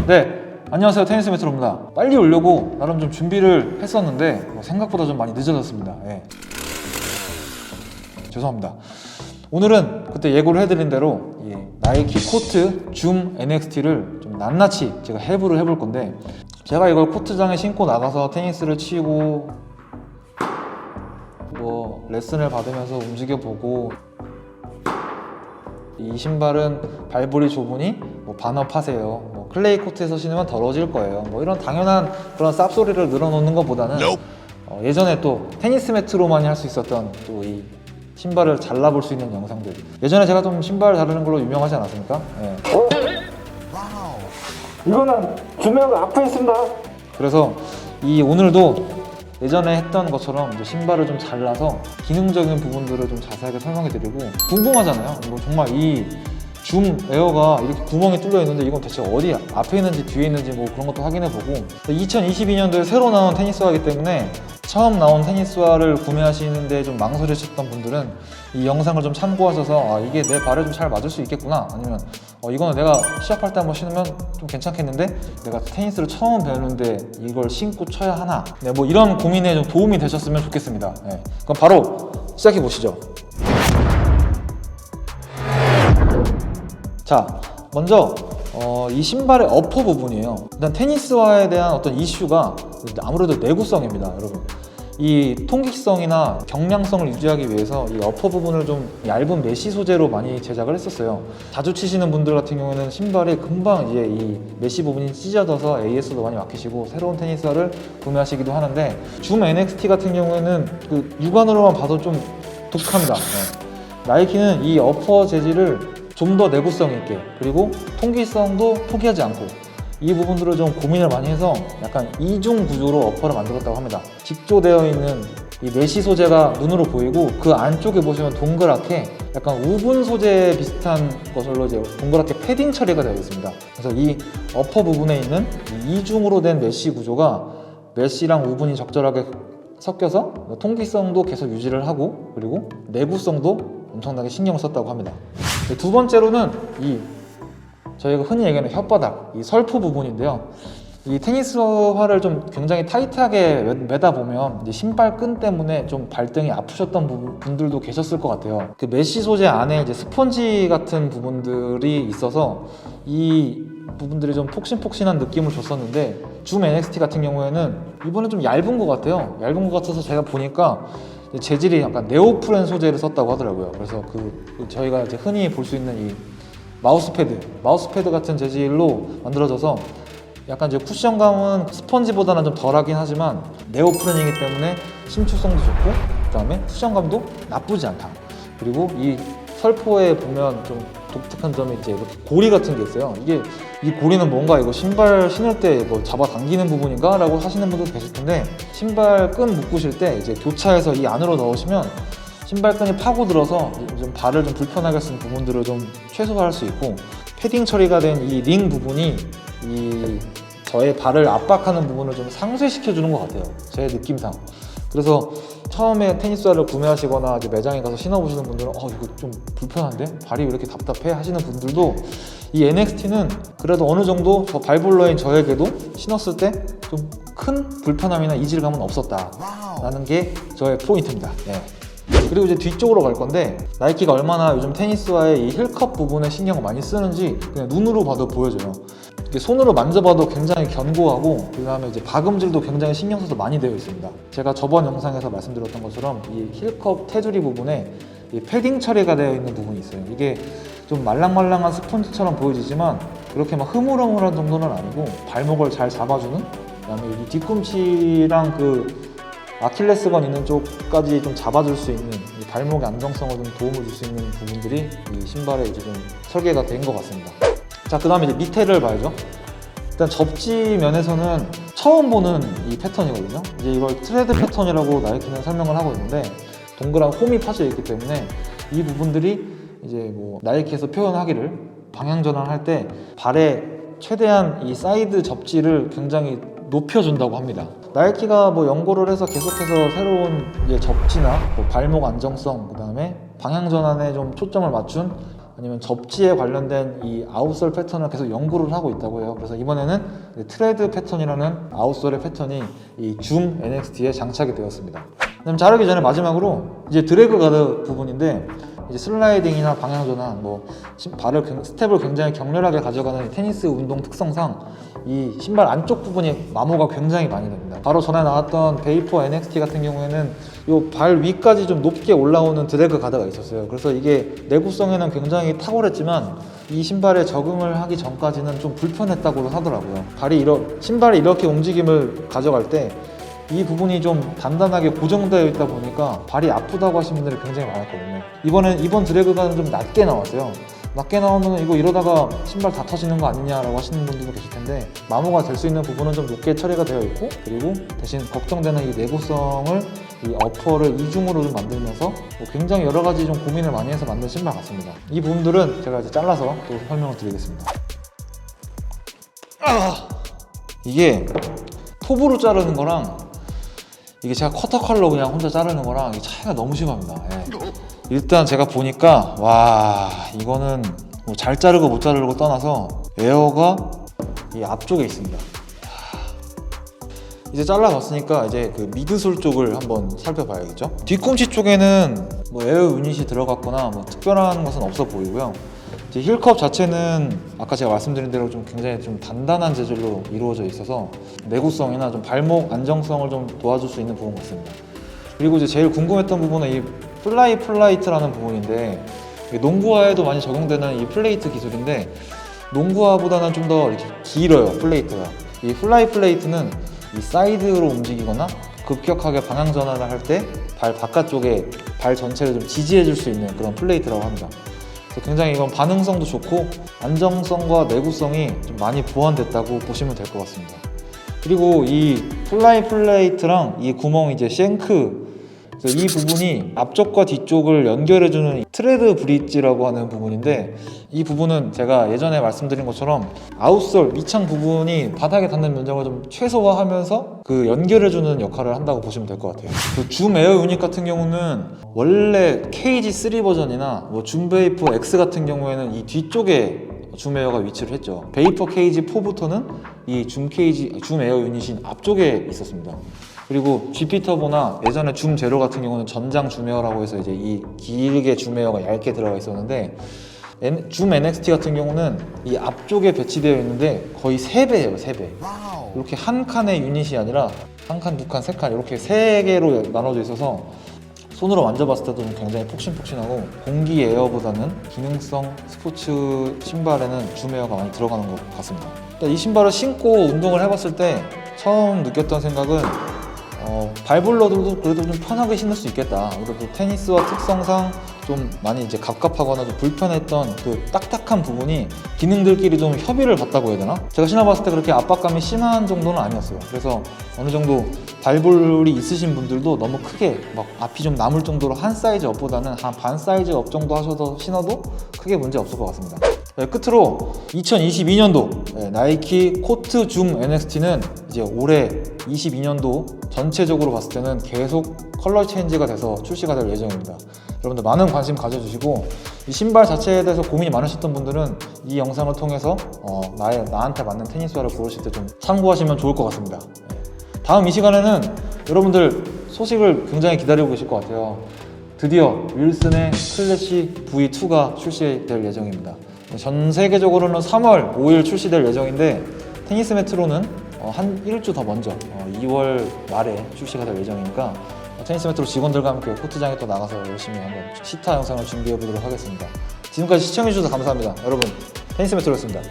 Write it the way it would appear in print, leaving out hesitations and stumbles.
네, 안녕하세요. 테니스 메트로입니다. 빨리 오려고 나름 좀 준비를 했었는데 생각보다 좀 많이 늦어졌습니다. 예. 죄송합니다. 오늘은 그때 예고를 해드린 대로 나이키 코트 줌 NXT를 좀 낱낱이 제가 해부를 해볼 건데, 제가 이걸 코트장에 신고 나가서 테니스를 치고 뭐 레슨을 받으면서 움직여보고, 이 신발은 발볼이 좁으니 뭐 반업하세요, 뭐 클레이 코트에서 신으면 더러워질 거예요, 뭐 이런 당연한 그런 쌉소리를 늘어놓는 것보다는 예전에 또 테니스 매트로만이 할 수 있었던 또 이 신발을 잘라볼 수 있는 영상들, 예전에 제가 좀 신발 자르는 걸로 유명하지 않았습니까? 네. 이거는 주매가 앞에 있습니다. 그래서 이 오늘도 예전에 했던 것처럼 이제 신발을 좀 잘라서 기능적인 부분들을 좀 자세하게 설명해 드리고, 궁금하잖아요. 뭐 정말 이 줌 에어가 이렇게 구멍이 뚫려 있는데 이건 대체 어디 앞에 있는지 뒤에 있는지 뭐 그런 것도 확인해 보고, 2022년도에 새로 나온 테니스화이기 때문에 처음 나온 테니스화를 구매하시는데 좀 망설이셨던 분들은 이 영상을 좀 참고하셔서 이게 내 발에 좀 잘 맞을 수 있겠구나, 아니면 이거는 내가 시합할 때 한번 신으면 좀 괜찮겠는데 내가 테니스를 처음 배우는데 이걸 신고 쳐야 하나, 네, 뭐 이런 고민에 좀 도움이 되셨으면 좋겠습니다. 네. 그럼 바로 시작해 보시죠. 자, 먼저 이 신발의 어퍼 부분이에요. 일단 테니스화에 대한 어떤 이슈가 아무래도 내구성입니다, 여러분. 이 통기성이나 경량성을 유지하기 위해서 이 어퍼 부분을 좀 얇은 메쉬 소재로 많이 제작을 했었어요. 자주 치시는 분들 같은 경우에는 신발이 금방 이제 이 메쉬 부분이 찢어져서 AS도 많이 막히시고 새로운 테니스화를 구매하시기도 하는데, 줌 NXT 같은 경우에는 그 육안으로만 봐도 좀 독특합니다. 네. 나이키는 이 어퍼 재질을 좀 더 내구성 있게, 그리고 통기성도 포기하지 않고, 이 부분들을 좀 고민을 많이 해서 약간 이중 구조로 어퍼를 만들었다고 합니다. 직조되어 있는 이 메쉬 소재가 눈으로 보이고, 그 안쪽에 보시면 동그랗게 약간 우분 소재 비슷한 것으로 이제 동그랗게 패딩 처리가 되어 있습니다. 그래서 이 어퍼 부분에 있는 이 이중으로 된 메쉬 구조가 메쉬랑 우분이 적절하게 섞여서 통기성도 계속 유지를 하고, 그리고 내구성도 엄청나게 신경을 썼다고 합니다. 두 번째로는 저희가 흔히 얘기하는 혓바닥, 이 설포 부분인데요. 이 테니스화를 좀 굉장히 타이트하게 매다 보면 이제 신발끈 때문에 좀 발등이 아프셨던 분들도 계셨을 것 같아요. 그 메쉬 소재 안에 이제 스펀지 같은 부분들이 있어서 이 부분들이 좀 폭신폭신한 느낌을 줬었는데, 줌 NXT 같은 경우에는 이번에 좀 얇은 것 같아요. 얇은 것 같아서 제가 보니까 재질이 약간 네오프렌 소재를 썼다고 하더라고요. 그래서 저희가 이제 흔히 볼 수 있는 이 마우스패드 같은 재질로 만들어져서 약간 이제 쿠션감은 스펀지보다는 좀 덜하긴 하지만 네오프렌이기 때문에 심축성도 좋고, 그 다음에 쿠션감도 나쁘지 않다. 그리고 이 설포에 보면 좀 독특한 점이 이제 이렇게 고리 같은 게 있어요. 이 고리는 뭔가 이거 신발 신을 때 뭐 잡아당기는 부분인가? 라고 하시는 분도 계실 텐데, 신발 끈 묶으실 때 이제 교차해서 이 안으로 넣으시면 신발끈이 파고들어서 좀 발을 좀 불편하게 쓰는 부분들을 좀 최소화할 수 있고, 패딩 처리가 된 이 링 부분이 저의 발을 압박하는 부분을 좀 상쇄시켜 주는 것 같아요, 제 느낌상. 그래서 처음에 테니스화를 구매하시거나 이제 매장에 가서 신어보시는 분들은 이거 좀 불편한데? 발이 왜 이렇게 답답해? 하시는 분들도 이 NXT는 그래도 어느 정도 저 발볼러인 저에게도 신었을 때 좀 큰 불편함이나 이질감은 없었다 라는 게 저의 포인트입니다. 네. 그리고 이제 뒤쪽으로 갈 건데, 나이키가 얼마나 요즘 테니스화의 이 힐컵 부분에 신경을 많이 쓰는지 그냥 눈으로 봐도 보여져요. 손으로 만져봐도 굉장히 견고하고, 그 다음에 이제 박음질도 굉장히 신경 써서 많이 되어 있습니다. 제가 저번 영상에서 말씀드렸던 것처럼 이 힐컵 테두리 부분에 이 패딩 처리가 되어 있는 부분이 있어요. 이게 좀 말랑말랑한 스펀지처럼 보여지지만 그렇게 막 흐물흐물한 정도는 아니고, 발목을 잘 잡아주는, 그 다음에 이 뒤꿈치랑 그 아킬레스건 있는 쪽까지 좀 잡아줄 수 있는, 이 발목의 안정성을 좀 도움을 줄 수 있는 부분들이 이 신발에 이제 좀 설계가 된 것 같습니다. 자, 그 다음에 이제 밑에를 봐야죠. 일단 접지 면에서는 처음 보는 이 패턴이거든요. 이제 이걸 트레드 패턴이라고 나이키는 설명을 하고 있는데, 동그란 홈이 파져 있기 때문에 이 부분들이 이제 뭐 나이키에서 표현하기를 방향 전환할 때 발에 최대한 이 사이드 접지를 굉장히 높여준다고 합니다. 나이키가 뭐 연구를 해서 계속해서 새로운 접지나 뭐 발목 안정성, 그 다음에 방향 전환에 좀 초점을 맞춘 아니면 접지에 관련된 이 아웃솔 패턴을 계속 연구를 하고 있다고 해요. 그래서 이번에는 트레드 패턴이라는 아웃솔의 패턴이 이 줌 NXT에 장착이 되었습니다. 그럼 자르기 전에 마지막으로 이제 드래그 가드 부분인데, 이제 슬라이딩이나 방향전환, 스텝을 굉장히 격렬하게 가져가는 이 테니스 운동 특성상 이 신발 안쪽 부분이 마모가 굉장히 많이 됩니다. 바로 전에 나왔던 베이퍼 NXT 같은 경우에는 이 발 위까지 좀 높게 올라오는 드래그 가드가 있었어요. 그래서 이게 내구성에는 굉장히 탁월했지만 이 신발에 적응을 하기 전까지는 좀 불편했다고 하더라고요. 신발이 이렇게 움직임을 가져갈 때 이 부분이 좀 단단하게 고정되어 있다 보니까 발이 아프다고 하시는 분들이 굉장히 많았거든요. 이번 드래그가 좀 낮게 나왔어요. 낮게 나오면 이거 이러다가 신발 다 터지는 거 아니냐라고 하시는 분들도 계실 텐데, 마모가 될 수 있는 부분은 좀 높게 처리가 되어 있고, 그리고 대신 걱정되는 이 내구성을, 이 어퍼를 이중으로 좀 만들면서 굉장히 여러 가지 좀 고민을 많이 해서 만든 신발 같습니다. 이 부분들은 제가 이제 잘라서 또 설명을 드리겠습니다. 이게 톱으로 자르는 거랑 이게 제가 커터 칼로 그냥 혼자 자르는 거랑 이 차이가 너무 심합니다. 예. 일단 제가 보니까 와, 이거는 뭐 잘 자르고 못 자르고 떠나서 에어가 이 앞쪽에 있습니다. 이제 잘라봤으니까 이제 그 미드솔 쪽을 한번 살펴봐야겠죠. 뒤꿈치 쪽에는 뭐 에어 유닛이 들어갔거나 뭐 특별한 것은 없어 보이고요. 이제 힐컵 자체는 아까 제가 말씀드린 대로 좀 굉장히 좀 단단한 재질로 이루어져 있어서 내구성이나 좀 발목 안정성을 좀 도와줄 수 있는 부분 같습니다. 그리고 이제 제일 궁금했던 부분은 이 플라이트라는 부분인데, 농구화에도 많이 적용되는 이 플레이트 기술인데, 농구화보다는 좀 더 이렇게 길어요, 플레이트가. 이 플레이트는 이 사이드로 움직이거나 급격하게 방향 전환을 할 때 발 바깥쪽에 발 전체를 좀 지지해 줄 수 있는 그런 플레이트라고 합니다. 그래서 굉장히 이건 반응성도 좋고 안정성과 내구성이 좀 많이 보완됐다고 보시면 될 것 같습니다. 그리고 이 플레이트랑 이 구멍, 이제 쉔크, 이 부분이 앞쪽과 뒤쪽을 연결해주는 트레드 브릿지라고 하는 부분인데, 이 부분은 제가 예전에 말씀드린 것처럼 아웃솔 밑창 부분이 바닥에 닿는 면적을 좀 최소화하면서 그 연결해주는 역할을 한다고 보시면 될 것 같아요. 그 줌 에어 유닛 같은 경우는 원래 KG3 버전이나 뭐 줌 베이퍼 X 같은 경우에는 이 뒤쪽에 줌 에어가 위치를 했죠. 베이퍼 KG4부터는 이 줌 에어 유닛이 앞쪽에 있었습니다. 그리고 GP 터보나 예전에 줌 제로 같은 경우는 전장 줌 에어라고 해서 이제 이 길게 줌 에어가 얇게 들어가 있었는데, 줌 NXT 같은 경우는 이 앞쪽에 배치되어 있는데 거의 3배예요, 3배. 이렇게 한 칸의 유닛이 아니라 한 칸, 두 칸, 세 칸 이렇게 3개로 나눠져 있어서 손으로 만져봤을 때도 굉장히 폭신폭신하고, 공기 에어보다는 기능성 스포츠 신발에는 줌 에어가 많이 들어가는 것 같습니다. 이 신발을 신고 운동을 해봤을 때 처음 느꼈던 생각은 발볼러들도 그래도 좀 편하게 신을 수 있겠다. 그래도 테니스와 특성상 좀 많이 이제 갑갑하거나 좀 불편했던 그 딱딱한 부분이 기능들끼리 좀 협의를 봤다고 해야 되나? 제가 신어봤을 때 그렇게 압박감이 심한 정도는 아니었어요. 그래서 어느 정도 발볼이 있으신 분들도 너무 크게 막 앞이 좀 남을 정도로 한 사이즈 업보다는 한 반 사이즈 업 정도 하셔서 신어도 크게 문제 없을 것 같습니다. 네, 끝으로 2022년도 나이키 코트 줌 NXT는 이제 올해 22년도 전체적으로 봤을 때는 계속 컬러 체인지가 돼서 출시가 될 예정입니다. 여러분들 많은 관심 가져주시고, 이 신발 자체에 대해서 고민이 많으셨던 분들은 이 영상을 통해서 나한테 맞는 테니스화를 고르실 때 좀 참고하시면 좋을 것 같습니다. 다음 이 시간에는 여러분들 소식을 굉장히 기다리고 계실 것 같아요. 드디어 윌슨의 클래시 V2가 출시될 예정입니다. 전 세계적으로는 3월 5일 출시될 예정인데, 테니스 메트로는 한 일주 더 먼저 2월 말에 출시가 될 예정이니까 테니스 메트로 직원들과 함께 코트장에 또 나가서 열심히 한번 시타 영상을 준비해 보도록 하겠습니다. 지금까지 시청해 주셔서 감사합니다. 여러분, 테니스 메트로였습니다.